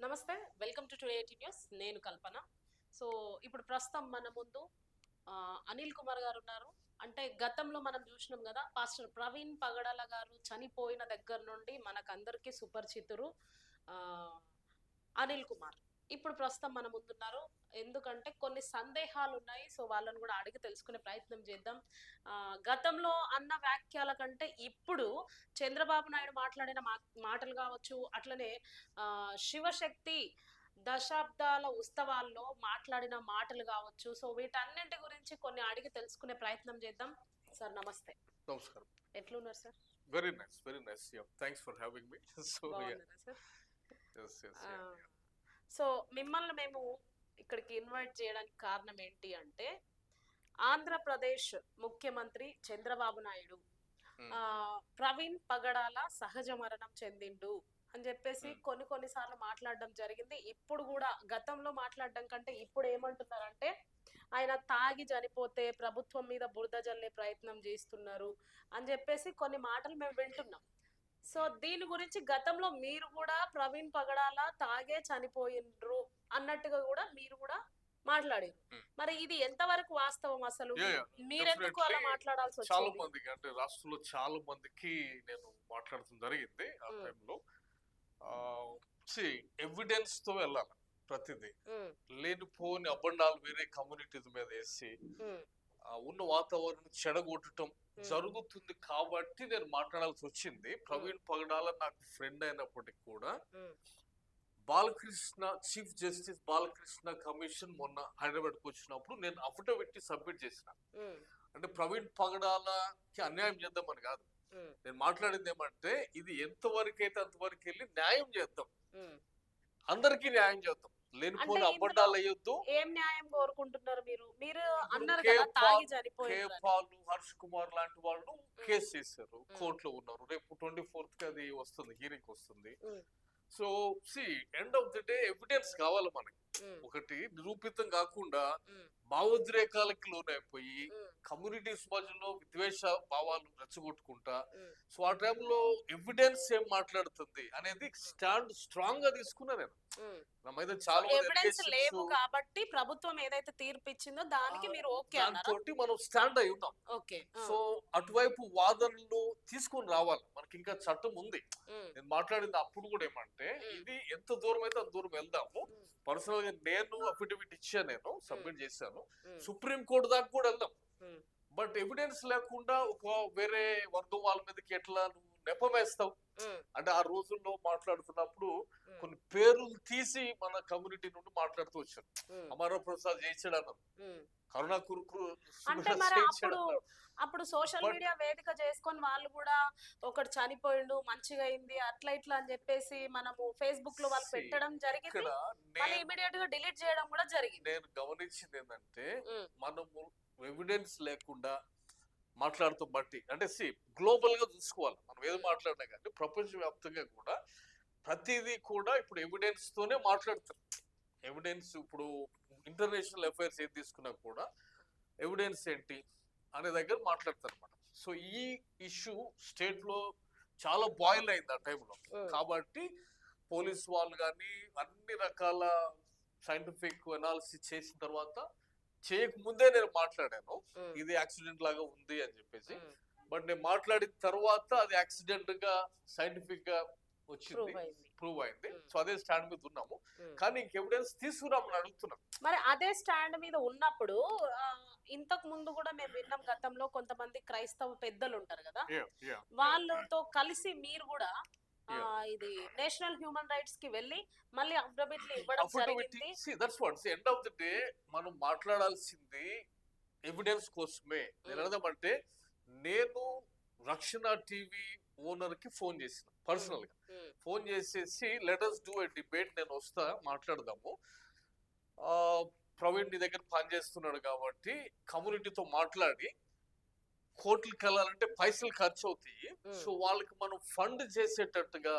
నమస్తే. Welcome to today news. నేను కల్పన. So, ఇప్పుడు ప్రస్తుతం మన ముందు అనిల్ కుమార్ గారున్నారు. అంటే గతంలో మనం జూషినాం గదా! పాస్టర్ ప్రవీణ్ పగడాల గారు చనిపోయిన దగ్గర నుండి మనకందరికీ సుపరిచితురు ఆహ్, అనిల్ కుమార్. ఇప్పుడు ప్రస్తుతం మన ముందున్నారు. ఎందుకంటే కొన్ని సందేహాలున్నాయి. సో, వాళ్ళని గూడా అడిగి తెలుసుకునే ప్రయత్నం చేద్దాం. గతంలో అన్న వ్యాఖ్యల కంటే ఇప్పుడు చంద్రబాబు నాయుడు మాట్లాడిన మాటలు గావచ్చు, అట్లనే శివశక్తి దశాబ్దాల ఉత్సవాల్లో మాట్లాడిన మాటలు కావచ్చు. సో, వీటన్నింటి గురించి కొన్ని అడిగి తెలుసుకునే ప్రయత్నం చేద్దాం. సార్ నమస్తే. నమస్కారం. ఎట్లున్నారు sir? Very nice. Very nice. Yeah! Thanks for having me. So yeah. బాగున్నారా సార్? యెస్. యెస్. ఆ! యాహ్! యాహ్! సో, మిమ్మల్ని మేము ఇక్కడికి ఇన్వైట్ చేయడానికి కారణం ఏంటి అంటే, ఆంధ్రప్రదేశ్ ముఖ్యమంత్రి చంద్రబాబు నాయుడు హ్మ్. ప్రవీణ్ పగడాల సహజ మరణం చెందిండు అని చెప్పేసి హ్మ్. కొన్ని కొన్ని సార్లు మాట్లాడడం జరిగింది. ఇప్పుడు కూడా గతంలో మాట్లాడడం కంటే ఇప్పుడు ఏమంటున్నారంటే, ఆయన తాగి చనిపోతే ప్రభుత్వం మీద బురద జల్లే ప్రయత్నం చేస్తున్నారు అని చెప్పేసి కొన్ని మాటలు మేము వింటున్నాం. సో, హ్మ్. దీని గురించి గతంలో మీరు కూడా ప్రవీణ్ పగడాల తాగే చనిపోయిండ్రు అన్నట్టుగా కూడా మీరు కూడా మాట్లాడారు. హ్మ్. మరి ఇది ఎంతవరకు వాస్తవం అసలు? యాహ్! యాహ్! మీరెందుకు డెఫినెట్‌లీ అలా మాట్లాడాల్సి చాలా వచ్చింది? మందికి అంటే రాష్ట్రంలో చాలా మందికి నేను మాట్లాడటం జరిగింది ఆ హ్మ్. టైంలో. ఆహ్, సీ ఎవిడెన్స్‌తో వెళ్ళాలి ప్రతిదీ. హ్మ్. లేనిపోని అబండాలు వేరే కమ్యూనిటీస్ మీద ఏసి హ్మ్. ఉన్న వాతావరణం చెడగొట్టటం హ్మ్. జరుగుతుంది కాబట్టి నేను మాట్లాడాల్సొచ్చింది. హ్మ్. ప్రవీణ్ పగడాల నాకు ఫ్రెండ్ అయినప్పటికి కూడా హ్మ్. Balakrishna chief justice Balakrishna commission మొన్న హైదరాబాద్కి వచ్చినప్పుడు నేను అఫిడవిట్ సబ్మిట్ చేసిన. హ్మ్. అంటే ప్రవీణ్ పగడాలకి అన్యాయం చేద్దామని కాదు. హ్మ్. నేను మాట్లాడింది ఏమంటే ఇది ఎంతవరకు అయితే అంతవరకు వెళ్ళి న్యాయం చేద్దాం, హ్మ్. అందరికీ న్యాయం చేద్దాం, అంటే లేనిపోని ఇందులో అబద్ధాలు వేయొద్దు. ఏం న్యాయం కోరుకుంటున్నారు మీరు? మీరు ఇప్పుడు అన్నారు కే కదా! తాగి పాల్ కే చనిపోయిండ్రని. పాల్ హర్ష్ కుమార్ లాంటి వాళ్ళు హ్మ్. కేసు చేశారు, హ్మ్. కోర్టులో ఉన్నారు. రేపు 24th అది వస్తుంది, హీరింగ్ వస్తుంది. హ్మ్. సో సి end of the day evidence కావాలి మనకి. హ్మ్. ఒకటి నిరూపితం కాకుండా హ్మ్. భావోద్రేకాలకి లోనైపోయి హ్మ్. కమ్యూనిటీస్ మధ్యలో విద్వేష భావాలు రెచ్చగొట్టుకుంటా. హ్మ్. సో ఆ టైంలో ఎవిడెన్స్ ఏం మాట్లాడుతుంది అనేది స్టాండ్ స్ట్రాంగ్ గా తీసుకున్నా నేను. హ్మ్. నా మీద సో, చాలా మంది ఎవిడెన్స్ ఎలిగేషన్స్, లేవు కాబట్టి ప్రభుత్వం ఏదైతే తీర్పిచ్చిందో దానికి మీరు ఓకే అన్నారా? దాంతోటి మనం స్టాండ్ అయి ఉన్నాం. ఓకే. ఆ! సో అటువైపు వాదనలు తీసుకొని రావాలి, మనకి ఇంకా చట్టం ఉంది. హ్మ్. నేను మాట్లాడింది అప్పుడు కూడా ఏమంటే హ్మ్. ఇది ఎంత దూరం అయితే అంత దూరం వెళ్దాము. హ్మ్. పర్సనల్ గా నేను అఫిడవిట్ ఇచ్చాను, నేను హ్మ్. సబ్మిట్ చేశాను. హ్మ్. సుప్రీం కోర్టు దాకా కూడా వెళ్దాం. హ్మ్. బట్ ఎవిడెన్స్ లేకుండా ఒక వేరే వర్గం వాళ్ళ మీదకి ఎట్లా నువ్వు నెపమేస్తావు? హ్మ్. అంటే ఆ రోజుల్లో మాట్లాడుతున్నప్పుడు హ్మ్. కొన్ని పేర్లు తీసి మన కమ్యూనిటీ నుండి మాట్లాడుతూ వచ్చారు. హ్మ్. అమర ప్రసాద్ చేయించాడు అన్నారు, హ్మ్. కరుణా కురుకురు అంటే మరి చేయించాడు అప్పుడు, అన్నారు. అప్పుడు సోషల్ బట్ మీడియా వేదిక చేసుకొని వాళ్ళు గూడా ఒకడు చనిపోయిండు, మంచిగా అయింది అట్లా ఇట్లా అని జెప్పేసి మనము ఫేస్‌బుక్‌లో వాళ్ళు పెట్టడం ఇక్కడ జరిగింది. మళ్ళీ నేను ఇమ్మీడియేట్‌గా డిలీట్ చేయడం గూడా జరిగింది. నేను గమనించింది ఏంటంటే హ్మ్. మనము ఎవిడెన్స్ లేకుండా మాట్లాడుతూ బట్టి అంటే గ్లోబల్ గా చూసుకోవాలి మనం ఏది హ్మ్. మాట్లాడినా కానీ ప్రపంచవ్యాప్తంగా కూడా ప్రతిదీ కూడా ఇప్పుడు ఎవిడెన్స్ తోనే మాట్లాడతారు. ఎవిడెన్స్ ఇప్పుడు ఇంటర్నేషనల్ అఫైర్స్ ఏది తీసుకున్నా కూడా ఎవిడెన్స్ ఏంటి అనే దగ్గర మాట్లాడతారు అన్నమాట. సో ఈ ఇష్యూ స్టేట్ లో చాలా బాయిల్ అయింది ఆ టైంలో. హ్మ్. కాబట్టి పోలీస్ వాళ్ళు కానీ అన్ని రకాల సైంటిఫిక్ అనాలిసిస్ చేసిన తర్వాత, చేయకముందే నేను మాట్లాడాను హ్మ్. ఇది యాక్సిడెంట్ లాగా ఉంది అని చెప్పేసి. హ్మ్. బట్ నేను మాట్లాడిన తర్వాత అది యాక్సిడెంట్ గా సైంటిఫిక్ గా వచ్చింది, ప్రూవ్ అయింది. ప్రూవ్ అయింది. హ్మ్. సో అదే స్టాండ్ మీద ఉన్నాము. హ్మ్. కానీ ఇంక ఎవిడెన్స్ తీసుకురామని అడుగుతున్నాం. మరి అదే స్టాండ్ మీద ఉన్నప్పుడు ఇంతకు ముందు గూడా మేము విన్నాం గతంలో కొంతమంది క్రైస్తవ పెద్దలుంటారు గదా! యా యా యా వాళ్ళతో కలిసి మీరు గూడా యా ఇది నేషనల్ హ్యూమన్ రైట్స్‌కి వెళ్లి మళ్ళీ అఫిడవిట్లు ఇవ్వడం అఫిడవిట్ జరిగింది. That's what end of the day మనం మాట్లాడాల్సింది ఎవిడెన్స్ కోసమే. నేను హ్మ్. అడదామంటే నేను రక్షణ టీవీ ఓనర్ కి ఫోన్ చేసిన హ్మ్. పర్సనల్ గా. హ్మ్. ఫోన్ చేసేసి let us do a debate, నేను వస్తా మాట్లాడదాము. ఆ ప్రవీణ్ నీ దగ్గర పనిచేస్తున్నాడు కాబట్టి కమ్యూనిటీతో మాట్లాడి కోర్టులకు వెళ్ళాలంటే పైసలు ఖర్చు అవుతాయి. హ్మ్. సో వాళ్ళకి మనం ఫండ్ చేసేటట్టుగా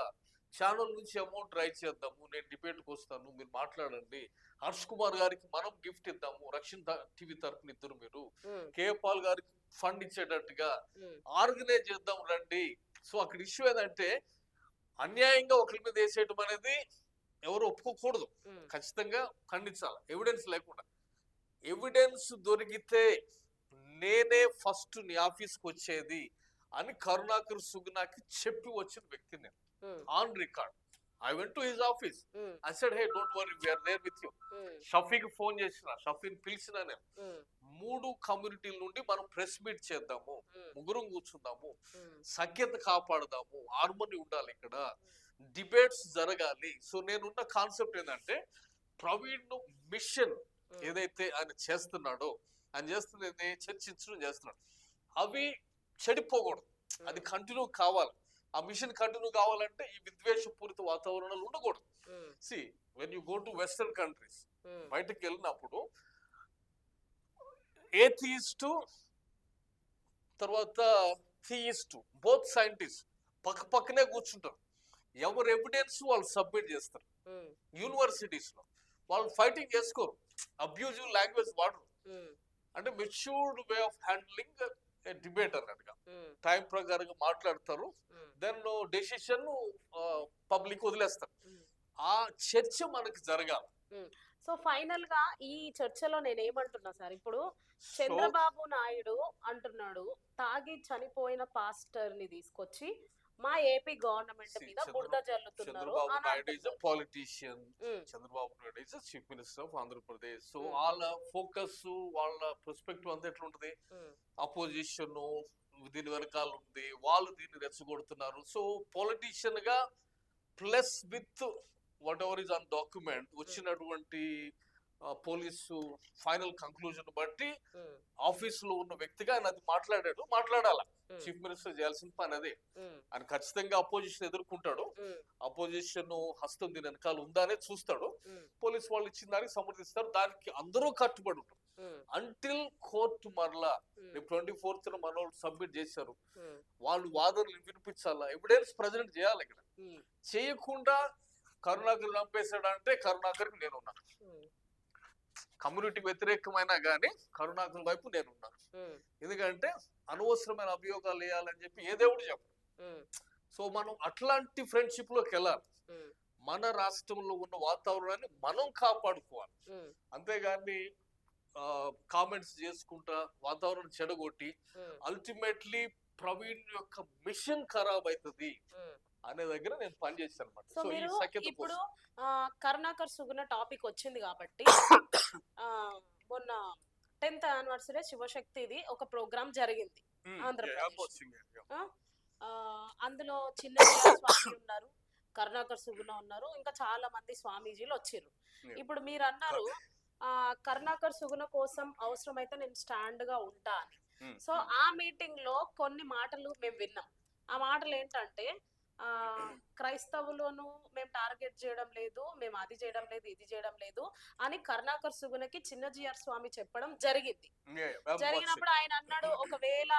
ఛానల్ నుంచి అమౌంట్ రైజ్ చేద్దాము, నేను డిబేట్కి వస్తాను, మీరు మాట్లాడండి. హర్ష్ కుమార్ గారికి మనం గిఫ్ట్ ఇద్దాము, రక్షణ టీవీ తరపున ఇద్దరు మీరు. హ్మ్. కేపాల్ గారికి ఫండ్ ఇచ్చేటట్టుగా హ్మ్. ఆర్గనైజ్ చేద్దాం రండి. సో అక్కడ ఇష్యూ ఏంటంటే అన్యాయంగా ఒకరి మీద వేసేయటం అనేది ఎవరు ఒప్పుకోకూడదు, ఉమ్, ఖచ్చితంగా ఖండించాలి ఎవిడెన్స్ లేకుండా. ఎవిడెన్స్ దొరికితే నేనే ఫస్ట్ నీ ఆఫీస్కి వచ్చేది అని కరుణాకర్ సుగుణాకి చెప్పి వచ్చిన వ్యక్తి నేను, um, on record. I went to his office, um, I said hey don't worry we are there with you. Um, షఫీకి ఫోన్ చేసిన, షఫీని పిలిచిన నేను, ఉమ్, 3 కమ్యూనిటీల నుండి మనం ప్రెస్ మీట్ చేద్దాము, ఉమ్, ముగ్గురం కూర్చుందాము, ఉమ్, సఖ్యత కాపాడదాము, హార్మోని ఉండాలి ఇక్కడ, డిబేట్స్ జరగాలి. సో నేనున్న కాన్సెప్ట్ ఏంటంటే ప్రవీణ్ మిషన్ ఉమ్, ఏదైతే ఆయన చేస్తున్నాడో, ఆయన చేస్తున్నది చర్చించడం చేస్తున్నాడు, అవి చెడిపోకూడదు, అది కంటిన్యూ కావాలి. ఆ మిషన్ కంటిన్యూ కావాలంటే ఈ విద్వేషపూరిత వాతావరణాలు ఉండకూడదు. Um, see when you go to western countries, um, బయటకు వెళ్ళినప్పుడు ఏథియిస్టు తర్వాత థియిస్టు బోత్ సైంటిస్ట్ పక్క పక్కనే కూర్చుంటారు, ఎవరు ఎవిడెన్స్ వాళ్ళు సబ్మిట్ చేస్తారు. ఉమ్, యూనివర్సిటీస్ లో వాళ్ళు ఫైటింగ్ చేసుకోరు, అబ్యూజివ్ లాంగ్వేజ్ వాడరు, ఉమ్, అంటే matured way of handling debate అన్నట్టుగా ఉమ్, టైం ప్రకారంగా మాట్లాడతారు. ఉమ్, దెన్ డెసిషన్ పబ్లిక్ వదిలేస్తారు. ఉమ్. ఆ చర్చ మనకి జరగాలి. సో ఫైనల్ గా ఈ చర్చలో నేను ఏమంటున్నా సార్, ఇప్పుడు సో చంద్రబాబు నాయుడు అంటున్నాడు తాగి చనిపోయిన పాస్టర్ ని తీసుకొచ్చి మా ఏపీ గవర్నమెంట్ మీద బురద జల్లుతున్నారు చంద్రబాబు అని నాయుడు ఇస్ అ అంటున్నారు. Politician, um, Chandrababu Naidu is chief minister of Andhra Pradesh. So Hmm. వాళ్ళ ఫోకస్, వాళ్ళ పర్స్పెక్టివ్ అంతా ఎట్లుంటది, ఉమ్, అపోజిషన్ దీని వెనకాల ఉంది, వాళ్ళు దీన్ని రెచ్చగొడుతున్నారు. సో పొలిటీషియన్ గా plus with what ever is on document వచ్చినటువంటి పోలీసు ఫైనల్ కంక్లూజన్ బట్టి ఉమ్, ఆఫీస్ లో ఉన్న వ్యక్తిగా ఆయన అది మాట్లాడాల. ఉమ్, చీఫ్ మినిస్టర్ చేయాల్సిన పని అదే. ఉమ్, ఆయన ఖచ్చితంగా అపోజిషన్ ఎదుర్కొంటాడు, ఉమ్, అపోజిషన్ హస్తం దీని వెనకాల ఉందానే చూస్తాడు, ఉమ్, పోలీసు వాళ్ళు ఇచ్చిన దానికి సమర్థిస్తారు, దానికి అందరూ కట్టుబడి ఉంటారు ఉమ్, అంటిల్ కోర్టు మరలా ఉమ్, రేపు 24th మనోళ్ళు సబ్మిట్ చేశారు, ఉమ్, వాళ్ళు వాదనలు వినిపించాలా, ఎవిడెన్స్ ప్రజెంట్ చేయాలి. ఇక్కడ ఉమ్, చేయకుండా కరుణాకర్ చంపేశాడంటే కరుణాకర్కి నేనున్నా, ఉమ్, కమ్యూనిటీకి వ్యతిరేకమైనా కానీ కరుణాకర్ వైపు నేనున్నా. ఉమ్, ఎందుకంటే అనవసరమైన అభియోగాలు వేయాలని చెప్పి ఏ దేవుడు చెప్పు. ఉమ్, సో మనం అట్లాంటి ఫ్రెండ్షిప్ లోకి వెళ్ళాలి, ఉమ్, మన రాష్ట్రంలో ఉన్న వాతావరణాన్ని మనం కాపాడుకోవాలి. ఉమ్, అంతేగాని కామెంట్స్ చేసుకుంటా వాతావరణం చెడగొట్టి ఉమ్, అల్టిమేట్లీ ప్రవీణ్ యొక్క మిషన్ ఖరాబ్ అవుతుంది ఉమ్. అనే దగ్గర నేను పనిచేస్తాను అనమాట. సో సో ఈ మీరు సఖ్యత ఇప్పుడు కోసం కరుణాకర్ సుగుణ టాపిక్ వచ్చింది కాబట్టి ఆ, మొన్న 10th యానివర్సరీ శివశక్తిది ఒక ప్రోగ్రామ్ జరిగింది ఆంధ్రప్రదేశ్. అందులో చిన్న స్వామి ఉన్నారు, కరుణాకర్ సుగుణ ఉన్నారు, ఇంకా చాలా మంది స్వామీజీలు వచ్చారు. ఇప్పుడు మీరు అన్నారు కరుణాకర్ సుగుణ కోసం అవసరమైతే నేను స్టాండ్ గా ఉంటా అని. సో ఆ మీటింగ్ లో కొన్ని మాటలు మేము విన్నాం. ఆ మాటలు ఏంటంటే క్రైస్తవులను మేము టార్గెట్ చేయడం లేదు, మేము అది చేయడం లేదు, ఇది చేయడం లేదు అని కరుణాకర్ సుగుణకి చిన్న జిఆర్ స్వామి చెప్పడం జరిగింది. జరిగినప్పుడు ఆయన అన్నాడు, ఒకవేళ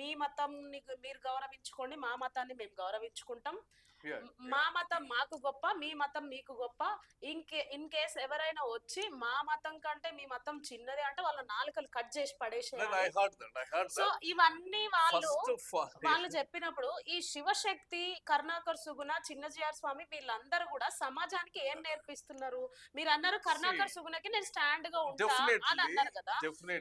మీ మతం మీరు గౌరవించుకోండి, మా మతాన్ని మేము గౌరవించుకుంటాం, మా మతం మాకు గొప్ప, మీ మతం మీకు గొప్ప, ఇన్ కేస్ ఎవరైనా వచ్చి మా మతం కంటే మీ మతం చిన్నది అంటే వాళ్ళ నాలుకలు కట్ చేసి పడేసేయాలి. సో ఇవన్నీ వాళ్ళు చెప్పినప్పుడు ఈ శివశక్తి, కరుణాకర్ సుగుణ, చిన్న జిఆర్ స్వామి వీళ్ళందరూ కూడా సమాజానికి ఏం నేర్పిస్తున్నారు? మీరు అన్నారు కరుణాకర్ సుగుణకి నేను స్టాండ్ గా ఉంటా అని అన్నారు కదా,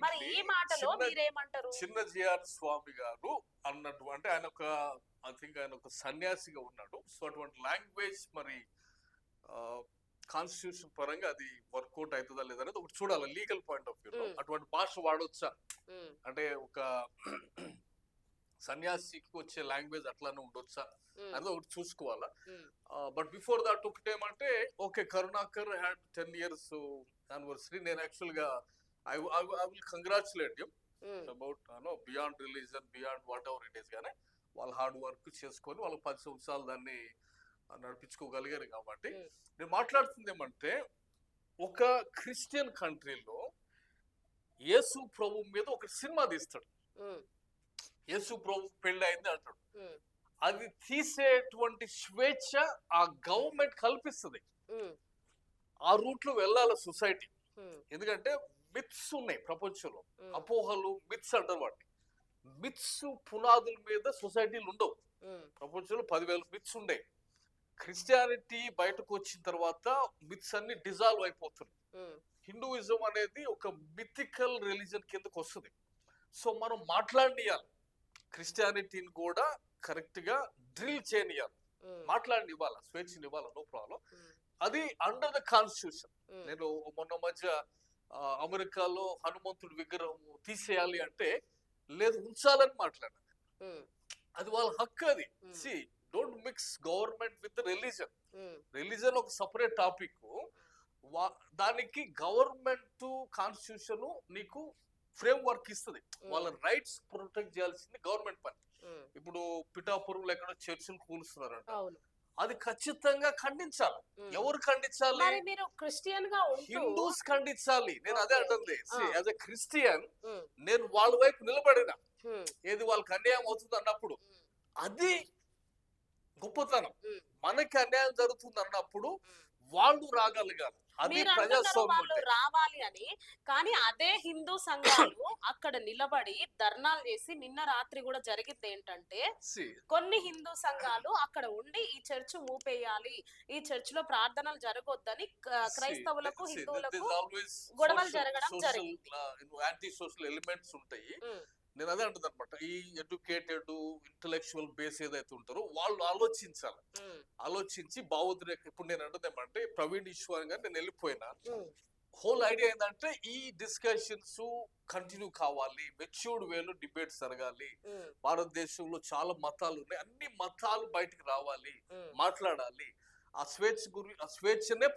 మరి ఈ మాటలో మీరేమంటారు? చిన్న జిఆర్ స్వామి గారు అన్నట్టు అంటే ఆయన ఒక ఐ థింక్ ఆయన ఒక సన్యాసిగా ఉన్నాడు. సో అటువంటి లాంగ్వేజ్ మరి కాన్స్టిట్యూషన్ పరంగా అది వర్కౌట్ అవుతుందా లేదా అనేది ఒకటి చూడాలి, లీగల్ పాయింట్ ఆఫ్ వ్యూలో. అటువంటి భాష వాడొచ్చా అంటే ఒక సన్యాసికి వచ్చే లాంగ్వేజ్ అట్లానే ఉండొచ్చా అనేది ఒకటి చూసుకోవాలా. బట్ బిఫోర్ దట్ ఒకటేమంటే okay, Karunakar had 10 years anniversary. నేను యాక్చువల్ గా I will congratulate him about beyond religion, beyond whatever it is. కానీ వాళ్ళు హార్డ్ వర్క్ చేసుకొని వాళ్ళు 10 సంవత్సరాలు దాన్ని నడిపించుకోగలిగారు. కాబట్టి నేను మాట్లాడుతుంది ఏమంటే ఒక క్రిస్టియన్ కంట్రీలో యేసు ప్రభు మీద ఒక సినిమా తీస్తాడు, యేసు ప్రభు పెళ్లి అయింది అంటాడు, అది తీసేటువంటి స్వేచ్ఛ ఆ గవర్నమెంట్ కల్పిస్తుంది. ఆ రూట్ లో వెళ్ళాలి సొసైటీ. ఎందుకంటే మిత్స్ ఉన్నాయి ప్రపంచంలో, అపోహలు, మిత్స్ అంటారు వాటిని. మిత్స్ పునాదుల మీద సొసైటీలు ఉండవు. ప్రపంచంలో 10,000 మిత్స్ ఉండే. క్రిస్టియానిటీ బయటకు వచ్చిన తర్వాత మిత్స్ అన్ని డిజాల్వ్ అయిపోతున్నాయి. ఉమ్, హిందూయిజం అనేది ఒక మిథికల్ రిలీజన్ కిందకు వస్తుంది. సో మనం మాట్లాడియాలి, క్రిస్టియానిటీని కూడా కరెక్ట్ గా డ్రిల్ చేయనియాలి, ఉమ్, మాట్లాడినివ్వాలి, స్వేచ్ఛనివ్వాలి, నో ప్రాబ్లం. ఉమ్, అది అండర్ ద కాన్స్టిట్యూషన్. ఉమ్, నేను మొన్న మధ్య అమెరికాలో హనుమంతుడి విగ్రహం తీసేయాలి అంటే లేదు, ఉంచాలని మాట్లాడాను. ఉమ్, అది వాళ్ళ హక్కు. అది um, see don't mix government with religion. Um, religion ఒక సపరేట్ టాపిక్. దానికి గవర్నమెంట్ కాన్స్టిట్యూషన్ నీకు ఫ్రేమ్ వర్క్ ఇస్తుంది. వాళ్ళ రైట్స్ ప్రొటెక్ట్ చేయాల్సింది గవర్నమెంట్ పని. ఉమ్, ఇప్పుడు పిఠాపురంలో ఎక్కడో చర్చిలు కూలుస్తున్నారంట, అవును. అది ఖచ్చితంగా ఖండించాలి. ఉమ్. ఎవరు ఖండించాలి? మరి మీరు క్రిస్టియన్ గా ఉంటూ హిందూస్ ఖండించాలి. నేను అదే అంటుంది. యాజ్ ఎ క్రిస్టియన్ ఉమ్, నేను వాళ్ళ వైపు నిలబడిన, ఉమ్, ఏది వాళ్ళకి అన్యాయం అవుతుంది అన్నప్పుడు ఉమ్, అది గొప్పతనం. ఉమ్, మనకి అన్యాయం జరుగుతుంది అన్నప్పుడు ఉమ్. వాళ్ళు రాగలగాలి. అది మీరు అంటున్నారు ప్రజాస్వామ్యం వాళ్ళు అంటే. రావాలి అని, కానీ అదే హిందూ సంఘాలు అక్కడ నిలబడి ధర్నాలు చేసి నిన్న రాత్రి కూడా జరిగింది ఏంటంటే, See, కొన్ని హిందూ సంఘాలు అక్కడ ఉండి ఈ చర్చ్ మూపేయాలి, ఈ చర్చ్ లో ప్రార్థనలు జరగొద్దని క్రైస్తవులకు see, హిందువులకు there's always గొడవలు social- జరగడం social, జరిగింది. యాంటీ సోషల్ ఎలిమెంట్స్ ఉంటాయి. ఉమ్, నేను అదే అంటుంది అనమాట. ఈ ఎడ్యుకేటెడ్ ఇంటలెక్చువల్ బేస్ ఏదైతే ఉంటారో వాళ్ళు ఆలోచించాలి. ఉమ్, ఆలోచించి భావోద్రేక, ఇప్పుడు నేను అంటుంది ఏమంటే ప్రవీణ్ ఈశ్వర్ గారు నేను వెళ్ళిపోయినా, ఉమ్, హోల్ ఐడియా ఏంటంటే ఈ డిస్కషన్స్ కంటిన్యూ కావాలి, మెచ్యూర్డ్ వేలో డిబేట్స్ జరగాలి. ఉమ్, భారతదేశంలో చాలా మతాలు ఉన్నాయి, అన్ని మతాలు బయటకు రావాలి, ఉమ్. మాట్లాడాలి. ఆ స్వేచ్ఛనే